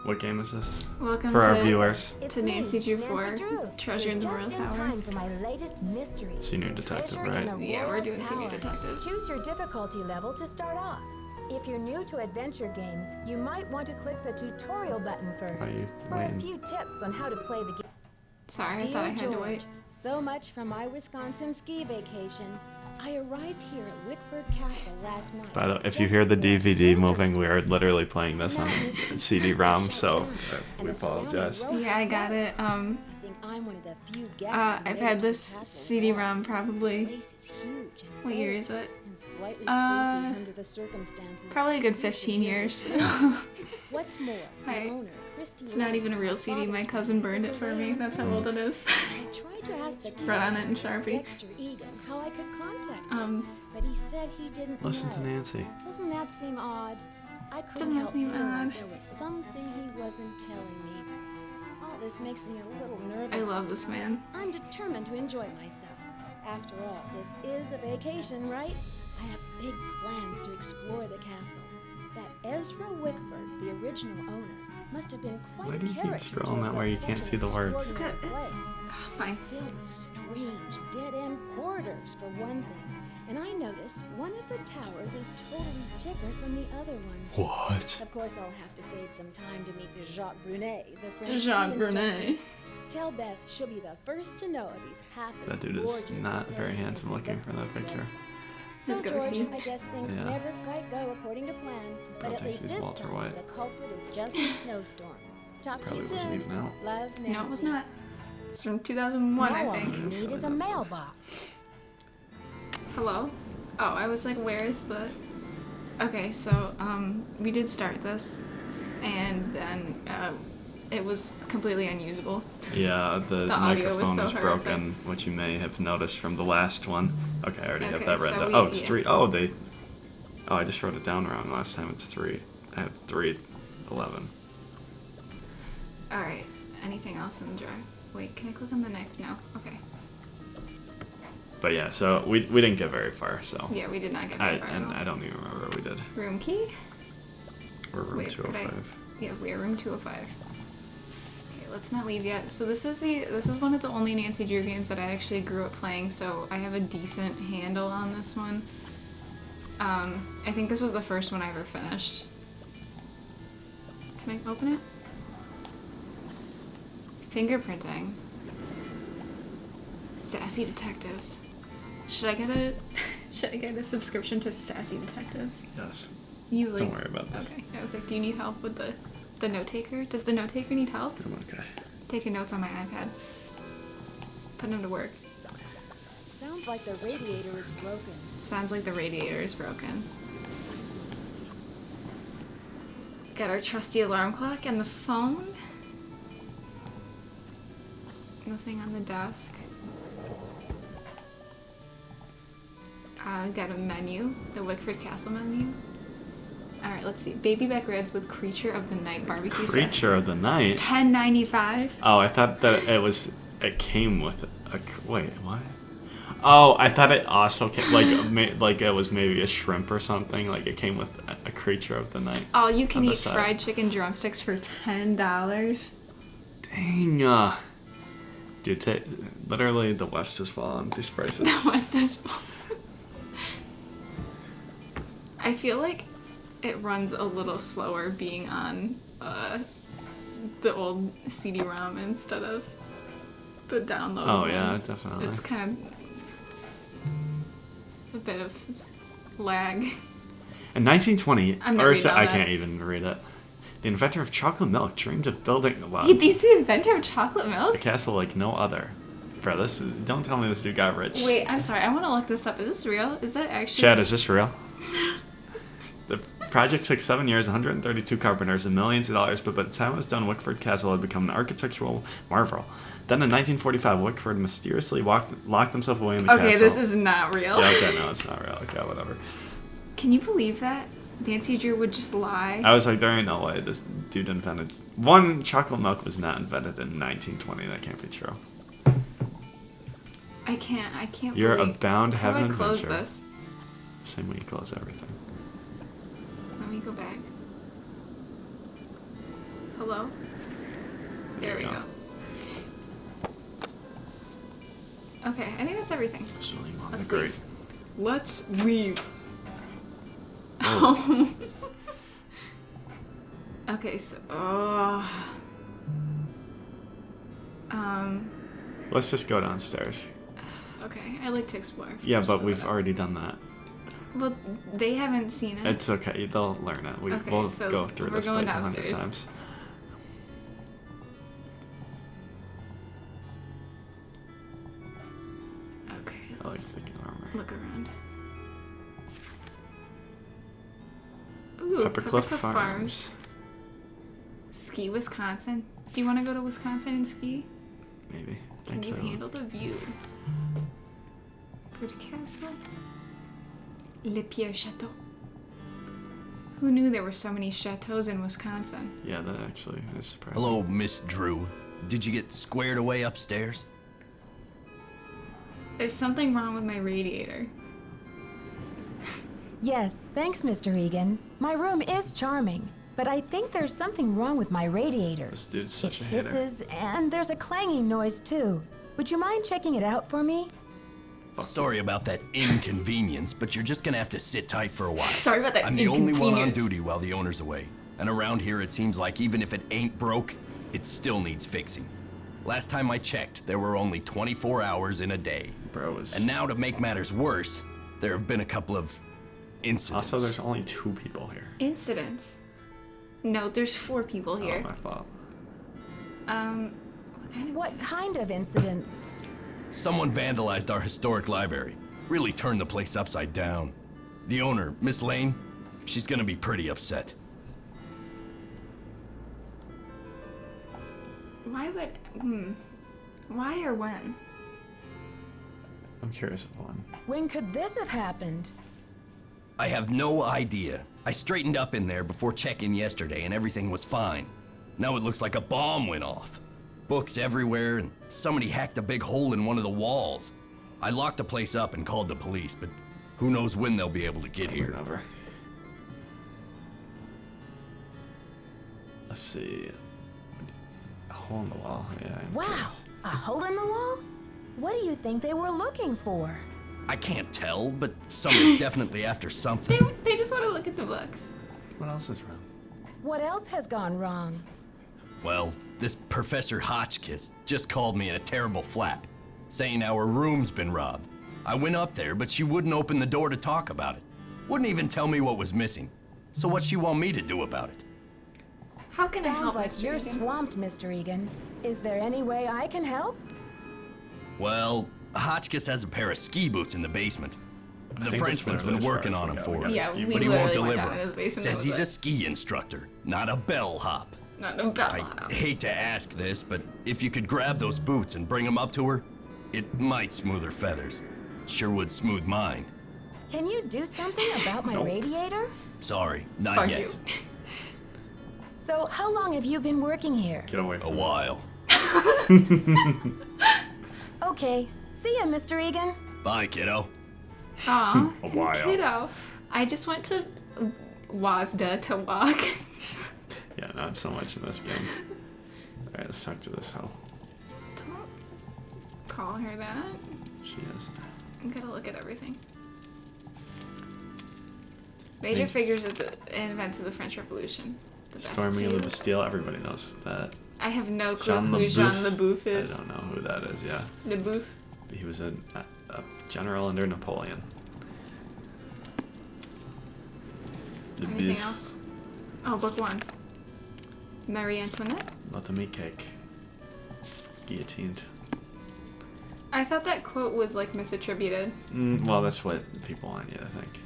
What game is this? Welcome for to, our viewers. to Nancy Drew 4, Treasure in the Royal Tower. Time for my latest mystery. Senior detective, Treasure in right? the Yeah, we're Royal doing Tower. Senior Detective. Choose your difficulty level to start off. If you're new to adventure games, you might want to click the tutorial button first Are you for a waiting? few tips on how to play the game. Sorry, I thought I had to wait. So much for my Wisconsin ski vacation. I arrived here at Wickford Castle last night. By the way, if you hear the DVD moving, we are literally playing this on CD-ROM, so we apologize. Yeah, I got it. I think I'm one of the few guests I've had this CD-ROM probably. What year is it? Under the circumstances. Probably a good 15 years. What's more, the Hi. owner, Christy It's not even a real CD. My cousin burned it for me. That's how old it is. I tried to ask the Wrote on it in Sharpie. Dexter Egan how I could contact him, but he said he didn't Listen know. to Nancy. Doesn't that seem odd? I couldn't Doesn't that help seem feeling odd? like there was something he wasn't telling me. All this makes me a little nervous. I love this man. I'm determined to enjoy myself. After all, this is a vacation, right? I have big plans to explore the castle. That Ezra Wickford, the original owner, must have been quite Why a do you keep character to scrolling have that way? built You can't such see an the words. extraordinary It's- place. Fine. It's filled with strange, dead-end corridors, for one thing. And I noticed one of the towers is totally different from the other one. What? Of course, I'll have to save some time to meet Jacques Brunet, the French Jacques ski Brunet. instructor. Tell Beth she'll be the first to know if he's half as That dude is gorgeous not in very person handsome as he looking looks for on that his picture. website. He's So, good George, looking. I guess things Yeah. never quite go according to plan. But Belle at thinks least he's this Walter time, White. the culprit is just a snowstorm. Talk Probably to you wasn't soon. even out. Love, Nancy. No, it was not. It's from 2001, Now I all think. you need is a mailbox. Hello? Oh, I was like, where is the... Okay, so, we did start this, and then, it was completely unusable. Yeah, the audio was microphone so is horrific. broken, which you may have noticed from the last one. Okay, I already have Okay, that written so down. we- Oh, it's yeah. 3. Oh, they... Oh, I just wrote it down wrong last time. It's 3. I have 3:11. Alright, anything else in the jar? Wait, can I click on the knife? No? Okay. But yeah, so we didn't get very far, so... Yeah, we did not get I, very far at and all. I don't even remember what we did. Room key? We're room Wait, could I- 205. Yeah, we're room 205. Okay, let's not leave yet. So this is one of the only Nancy Drew games that I actually grew up playing, so I have a decent handle on this one. I think this was the first one I ever finished. Can I open it? Fingerprinting. Sassy Detectives. Should I get a subscription to Sassy Detectives? Yes. You like, Don't worry about that. Okay. I was like, do you need help with the note taker? Does the note taker need help? I'm okay. Taking notes on my iPad. Putting them to work. Sounds like the radiator is broken. Sounds like the radiator is broken. Got our trusty alarm clock and the phone. Nothing on the desk. Got a menu, the Wickford Castle menu. Alright, let's see. Baby back ribs with creature of the night barbecue set. Creature of the night? $10.95. Oh, I thought that it came with a... Wait, what? Oh, I thought it also came... Like it was maybe a shrimp or something. Like it came with a creature of the night. All you can on the eat side. fried chicken drumsticks for $10. Dang. Dude, literally the West has fallen. These prices. The West is full. I feel like it runs a little slower being on the old CD-ROM instead of the download. Oh, yeah, ones. definitely. It's kind of a bit of lag. In 1920, I'm not reading all I that. can't even read it. The inventor of chocolate milk dreamed of building He's the inventor of chocolate a milk? castle like no other. Bro, don't tell me this dude got rich. Wait, I'm sorry. I want to look this up. Is this real? Is that actually... Chad, is this real? The project took 7 years, 132 carpenters, and millions of dollars, but by the time it was done, Wickford Castle had become an architectural marvel. Then in 1945, Wickford mysteriously locked himself away in the castle. Okay, this is not real. Yeah, okay, no, it's not real. Okay, whatever. Can you believe that? Nancy Drew would just lie. I was like, there ain't no way this dude invented... One, chocolate milk was not invented in 1920. That can't be true. I can't You're believe... bound to have How an do I close adventure. this? Same way you close everything. Let me go back. Hello? There we go. Okay, I think that's everything. Let's leave. Let's leave. Oh. Okay, so Let's just go downstairs. okay, I like to explore. Yeah, first, but we've already done that. Well, they haven't seen it. It's okay. They'll learn it. Okay, We'll so go through we're this going place 100 downstairs. times. Okay, I like let's the armor. look around. Ooh, Peppercliff Farms. Ski, Wisconsin. Do you want to go to Wisconsin and ski? Maybe. Can Think you so. handle the view? Bird Castle. Le Pierre Chateau. Who knew there were so many chateaus in Wisconsin? Yeah, that actually is surprising. Hello, Miss Drew. Did you get squared away upstairs? There's something wrong with my radiator. Yes, thanks, Mr. Egan. My room is charming, but I think there's something wrong with my radiator. This dude's It such a hater. hisses, and there's a clanging noise, too. Would you mind checking it out for me? Sorry about that inconvenience, but you're just gonna have to sit tight for a while. Sorry about that I'm the only one on inconvenience. duty while the owner's away. And around here, it seems like even if it ain't broke, it still needs fixing. Last time I checked, there were only 24 hours in a day. Bro is... And now to make matters worse, there have been a couple of incidents. Also, there's only 2 people here. Incidents. No, there's 4 people Oh, here. my fault. What kind of What incidents? kind of incidents? Someone vandalized our historic library. Really turned the place upside down. The owner, Miss Lane, she's gonna be pretty upset. Why would... Why or when? I'm curious of one. When could this have happened? I have no idea. I straightened up in there before check-in yesterday and everything was fine. Now it looks like a bomb went off. Books everywhere and somebody hacked a big hole in one of the walls. I locked the place up and called the police, but who knows when they'll be able to get here. Never. Let's see. A hole in the wall. Yeah. I'm Wow, curious. a hole in the wall? What do you think they were looking for? I can't tell, but somebody's definitely after something. They just want to look at the books. What else is wrong? What else has gone wrong? Well, this Professor Hotchkiss just called me in a terrible flap, saying our room's been robbed. I went up there, but she wouldn't open the door to talk about it. Wouldn't even tell me what was missing. So what she want me to do about it? How can I help, Sounds like Mr. you're Egan? swamped, Mr. Egan. Is there any way I can help? Well, Hotchkiss has a pair of ski boots in the basement. The think that's Frenchman's been literally as working far on as them we for got. her. Yeah, ski we But he won't literally went deliver. down into the basement. Says and he's was a like, ski instructor, not a bellhop. Not a bell. I hate to ask this, but if you could grab those boots and bring them up to her, it might smooth her feathers. Sure would smooth mine. Can you do something about my Nope. radiator? Sorry, not Fuck yet. you. So, how long have you been working here? Get away A from me. while. Okay. See ya, Mr. Egan. Bye, kiddo. Aw, A while. kiddo. I just went to Wazda to walk. Yeah, not so much in this game. Alright, let's talk to this hoe. Don't call her that. She is. I'm gonna look at everything. Major figures of the events of the French Revolution. The Storming of the Bastille. Bastille, everybody knows that. I have no clue Jean who Jean LeBouf I is. don't know who that is, yeah. LeBouf. He was a general under Napoleon. Anything else? Oh, book 1. Marie Antoinette? Not the meat cake. Guillotined. I thought that quote was like misattributed. Well, that's what people want you to think.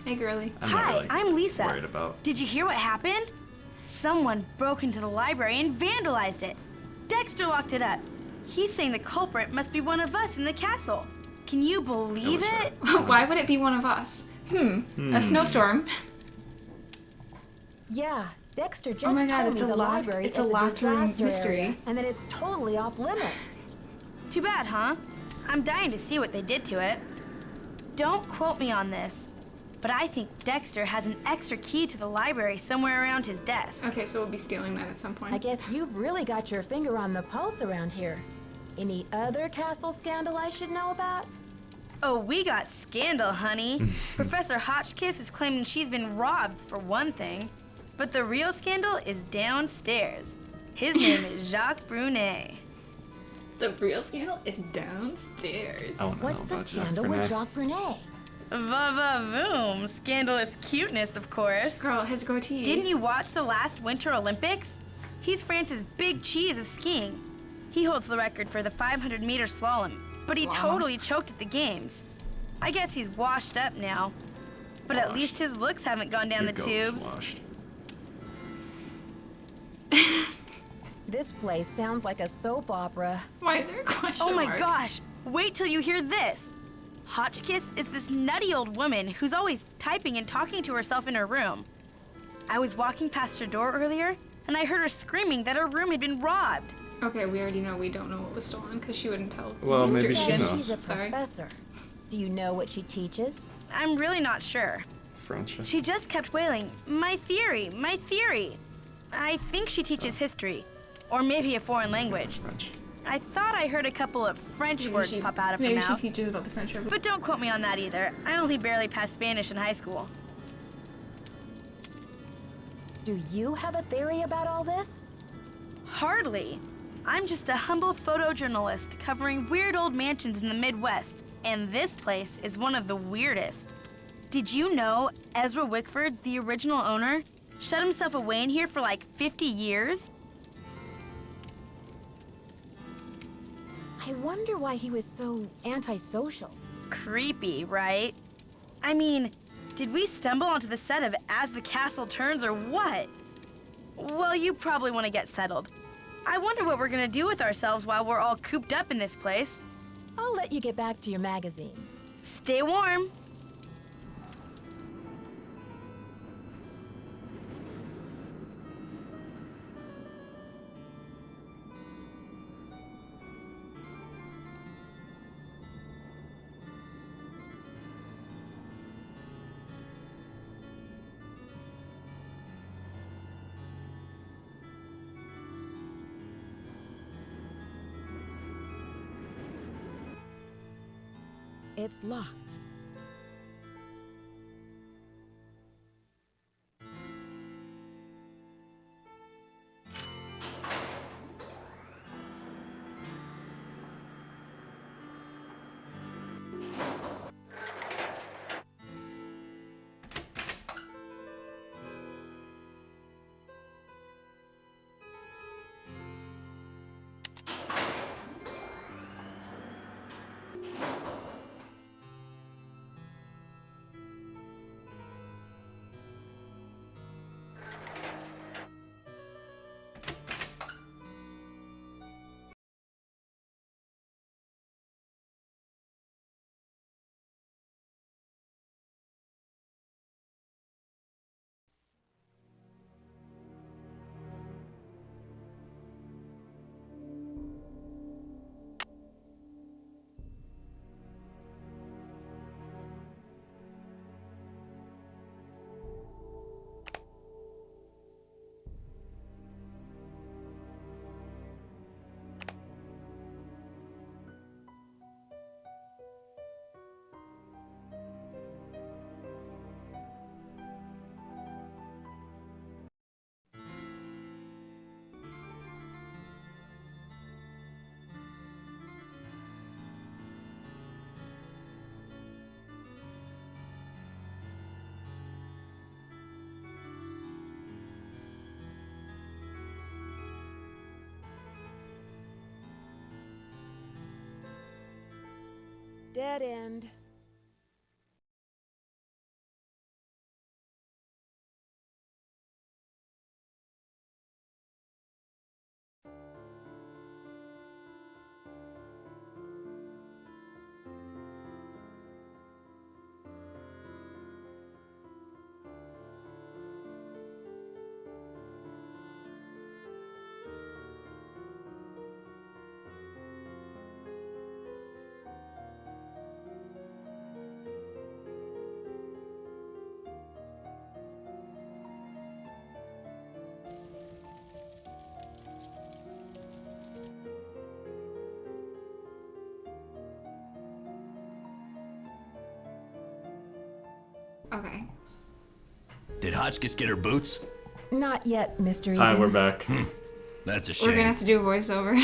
Hey, girly. I'm not Hi, really I'm Lisa. worried about. Did you hear what happened? Someone broke into the library and vandalized it. Dexter locked it up. He's saying the culprit must be one of us in the castle. Can you believe was her. it? Why would it be one of us? A snowstorm. Yeah, Dexter just Oh my God, told it's me a the locked- library it's is a locked room disaster mystery. area, and that it's totally off limits. Too bad, huh? I'm dying to see what they did to it. Don't quote me on this, But I think Dexter has an extra key to the library somewhere around his desk. Okay, so we'll be stealing that at some point. I guess you've really got your finger on the pulse around here. Any other castle scandal I should know about? Oh, we got scandal, honey. Professor Hotchkiss is claiming she's been robbed, for one thing. But the real scandal is downstairs. His name is Jacques Brunet. The real scandal is downstairs. I want to know What's the about Jacques scandal with Brunet. Jacques Brunet? Va-va-voom. Scandalous cuteness, of course. Girl, his goatee. Didn't you watch the last Winter Olympics? He's France's big cheese of skiing. He holds the record for the 500-meter slalom, but he Slalom? totally choked at the games. I guess he's washed up now. But at Washed. least his looks haven't gone down Your the goat was tubes. washed. This place sounds like a soap opera. Why is there a question Oh my mark? gosh! Wait till you hear this! Hotchkiss is this nutty old woman who's always typing and talking to herself in her room. I was walking past her door earlier, and I heard her screaming that her room had been robbed. Okay, we already know we don't know what was stolen because she wouldn't tell. Well, You maybe said she knows. she's a Sorry. professor. Do you know what she teaches? I'm really not sure. French. She just kept wailing, "My theory, my theory." I think she teaches history, or maybe a foreign language. French. I thought I heard a couple of French Maybe words she- pop out of her Maybe she mouth. teaches about the French Revolution. But don't quote me on that either. I only barely passed Spanish in high school. Do you have a theory about all this? Hardly. I'm just a humble photojournalist covering weird old mansions in the Midwest, and this place is one of the weirdest. Did you know Ezra Wickford, the original owner, shut himself away in here for like 50 years? I wonder why he was so antisocial. Creepy, right? I mean, did we stumble onto the set of As the Castle Turns or what? Well, you probably want to get settled. I wonder what we're gonna do with ourselves while we're all cooped up in this place. I'll let you get back to your magazine. Stay warm. It's locked. Dead end. Okay. Did Hotchkiss get her boots? Not yet, Mr. Egan. Hi, we're back. That's a shame. We're gonna have to do a voiceover.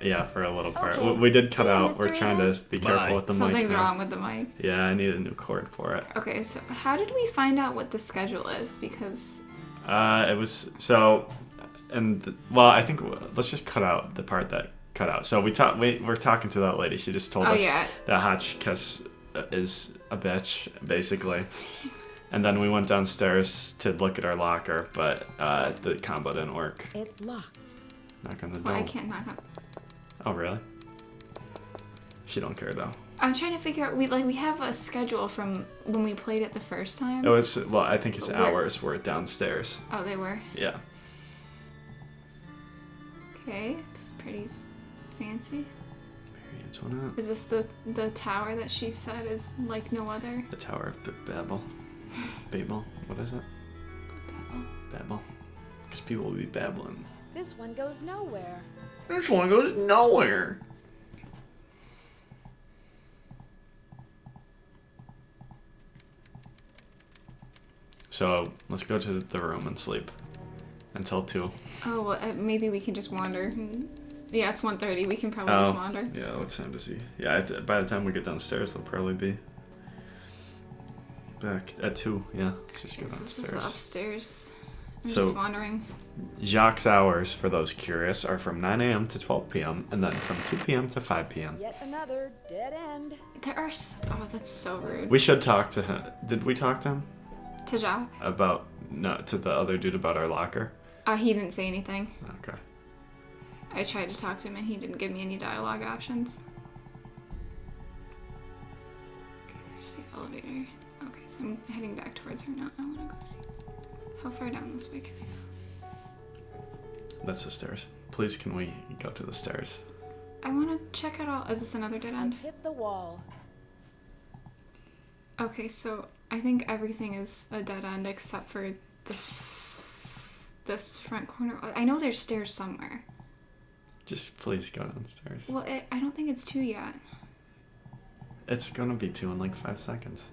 Yeah, for a little part. Okay. We did cut See ya, out. We're Mr. trying to be careful Bye. with the mic. Something's now. wrong with the mic. Yeah, I need a new cord for it. Okay, so how did we find out what the schedule is? Because It was so, well, I think let's just cut out the part that cut out. So we're talking to that lady. She just told Oh, us yeah. that Hotchkiss is a bitch, basically. And then we went downstairs to look at our locker, but the combo didn't work. It's locked. Knock on the door. well, I can't knock on. Oh, really? She don't care though. I'm trying to figure out. We have a schedule from when we played it the first time. It was well, I think his But where- hours were downstairs. Oh, they were. Yeah. Okay, pretty fancy. Marianne's one up. Is this the tower that she said is like no other? The Tower of Babel. Babel. What is it? Babel. Because people will be babbling. This one goes nowhere. This one goes nowhere. So let's go to the room and sleep until 2. Oh, well, maybe we can just wander. Yeah, it's 1:30. We can probably just wander. Yeah, what's time to see? Yeah, by the time we get downstairs, they'll probably be back at 2. Yeah, let's just go This is downstairs. the upstairs. I'm So- just wandering. Jacques' hours, for those curious, are from 9 a.m. to 12 p.m. and then from 2 p.m. to 5 p.m. Yet another dead end. There are. Oh, that's so rude. We should talk to him. Did we talk to him To Jacques? about to the other dude about our locker? He didn't say anything. Okay. I tried to talk to him and he didn't give me any dialogue options. Okay, there's the elevator. Okay, so I'm heading back towards her now. I want to go see. How far down this way can I go? That's the stairs. Please, can we go to the stairs? I want to check out all. Is this another dead end? Hit the wall. Okay, so I think everything is a dead end except for this front corner. I know there's stairs somewhere. Just please go downstairs. Well, I don't think it's 2 yet. It's gonna be 2 in like 5 seconds.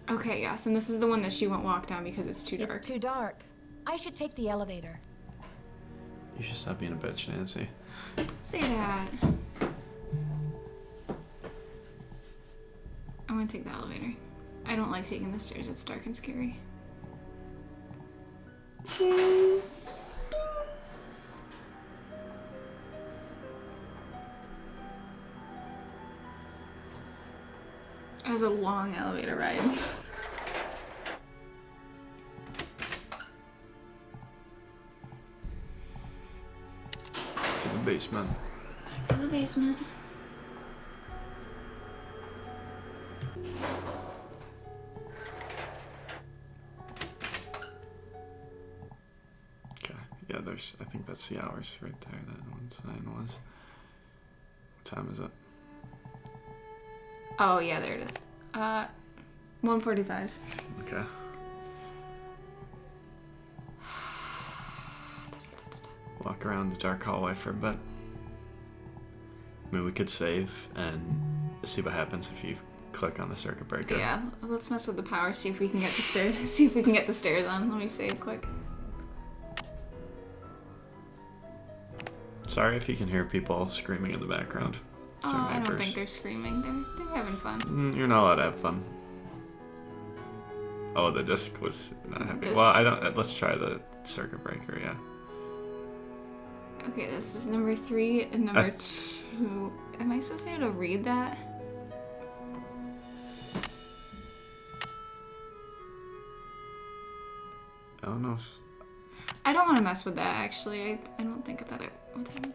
Okay, yes, and this is the one that she won't walk down because it's too dark. It's too dark. I should take the elevator. You should stop being a bitch, Nancy. Don't say that. I'm gonna take the elevator. I don't like taking the stairs. It's dark and scary. It was a long elevator ride. To the basement. To the basement. Okay. Yeah, I think that's the hours right there. That one sign was. What time is it? Oh yeah, there it is. 1:45. Okay. Walk around the dark hallway for a bit. I mean, we could save and see what happens if you click on the circuit breaker. Yeah, let's mess with the power. See if we can get the stairs. See if we can get the stairs on. Let me save quick. Sorry if you can hear people screaming in the background. It's our Oh, I don't neighbors. think they're screaming. They're having fun. You're not allowed to have fun. Oh, the disc was not happy. Disc. Well, I don't. Let's try the circuit breaker. Yeah. Okay, this is number 3 and number 2. Am I supposed to be able to read that? I don't know. I don't want to mess with that actually. I don't think that it. What time?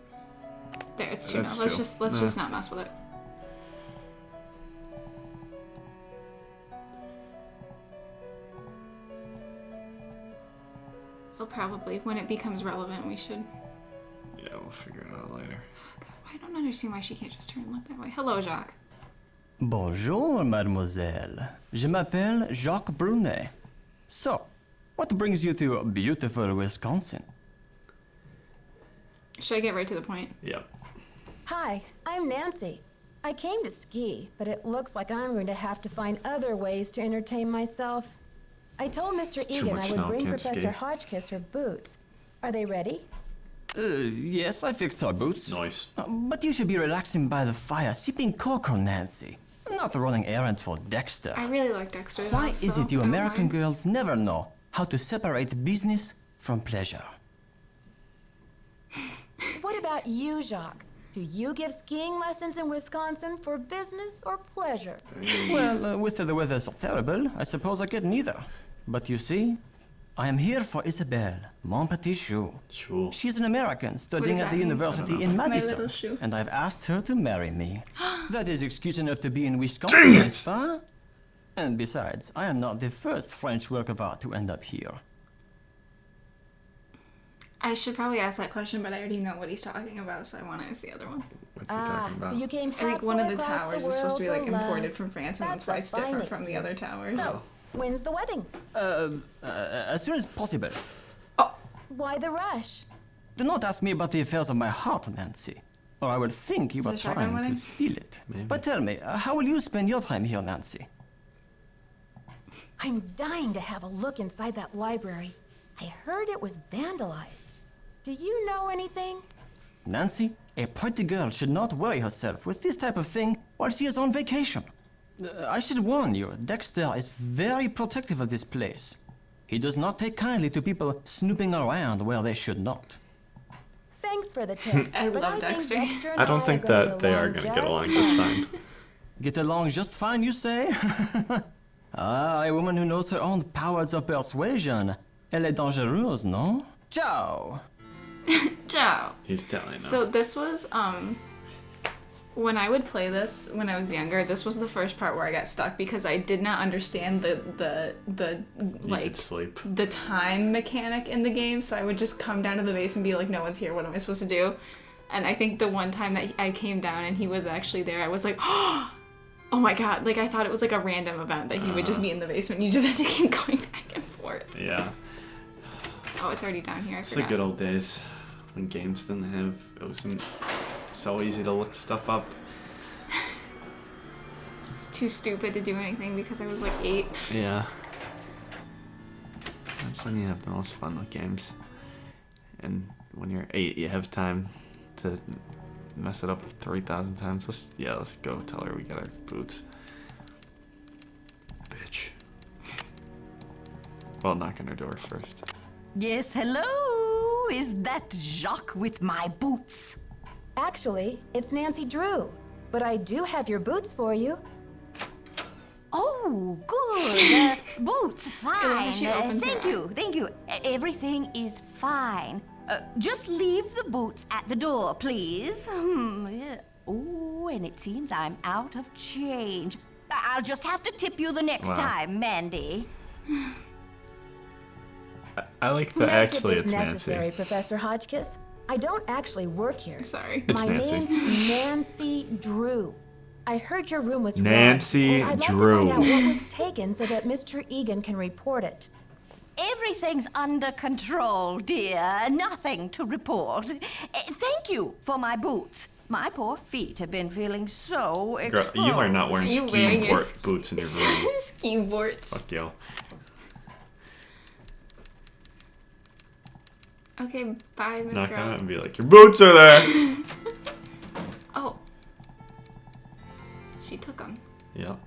There, it's 2 now. That's Let's 2. just not mess with it. Well, probably when it becomes relevant, we should. Yeah, we'll figure it out later. God, I don't understand why she can't just turn and look that way. Hello, Jacques. Bonjour, mademoiselle. Je m'appelle Jacques Brunet. So, what brings you to beautiful Wisconsin? Should I get right to the point? Yep. Hi, I'm Nancy. I came to ski, but it looks like I'm going to have to find other ways to entertain myself. I told Mr. Egan much I would snow, bring can't Professor ski. Hotchkiss her boots. Are they ready? Yes, I fixed our boots. Nice. But you should be relaxing by the fire, sipping cocoa, Nancy. Not running errands for Dexter. I really like Dexter. Why though, is so it you I don't American mind. girls never know how to separate business from pleasure? What about you, Jacques? Do you give skiing lessons in Wisconsin for business or pleasure? Well, with the weather so terrible, I suppose I get neither. But you see, I am here for Isabelle, mon petit chou. Sure. She's an American studying does at that the mean? university in Madison, little chou. and I've asked her to marry me. That is excuse enough to be in Wisconsin, Dang it! n'est-ce pas? And besides, I am not the first French work of art to end up here. I should probably ask that question, but I already know what he's talking about, so I want to ask the other one. What's he talking about? So you came I think one of the halfway across towers is supposed to be world like for love. imported from France, and that's why it's a fine different from the other excuse. towers. So, when's the wedding? As soon as possible. Why the rush? Do not ask me about the affairs of my heart, Nancy, or I will think you Is are it a shotgun trying wedding? to steal it. Maybe. But tell me, how will you spend your time here, Nancy? I'm dying to have a look inside that library. I heard it was vandalized. Do you know anything? Nancy, a pretty girl should not worry herself with this type of thing while she is on vacation. I should warn you, Dexter is very protective of this place. He does not take kindly to people snooping around where they should not. Thanks for the tip. I but love think Dexter. Dexter and I don't are think gonna that they are going to get along just fine. Get along just fine, you say? Ah, a woman who knows her own powers of persuasion. Elle est dangereuse, no? Ciao! Ciao. He's telling them. So this was when I would play this when I was younger, this was the first part where I got stuck because I did not understand the you like could sleep. the time mechanic in the game, so I would just come down to the base and be like, no one's here, what am I supposed to do? And I think the one time that I came down and he was actually there, I was like, oh my god, like I thought it was like a random event that he would just be in the basement, you just had to keep going back and forth. Yeah. Oh, it's already down here, I It's the forgot. good old days when games didn't have. It wasn't so easy to look stuff up. I was too stupid to do anything because I was like 8. Yeah. That's when you have the most fun with games. And when you're 8, you have time to mess it up 3,000 times. Let's go tell her we got our boots. Bitch. Well, knock on her door first. Yes, hello? Is that Jacques with my boots? Actually, it's Nancy Drew. But I do have your boots for you. Oh, good. Boots, fine. she opens her Thank you. Everything is fine. Just leave the boots at the door, please. Yeah. Oh, and it seems I'm out of change. I'll just have to tip you the next Wow. time, Mandy. I like No that actually tip is it's necessary, Nancy. Professor Hotchkiss. I don't actually work here. Sorry. It's My Nancy. name's Nancy Drew. I heard your room was Nancy robbed, and I'd Drew. like to find out what was taken so that Mr. Egan can report it. Everything's under control, dear. Nothing to report. Thank you for my boots. My poor feet have been feeling so Girl, exposed. you are not wearing Are you ski wearing your boots in your room. ski boards? Fuck you. Okay, bye, Miss Knock Girl. on it and be like, your boots are there! Oh. She took them. Yep.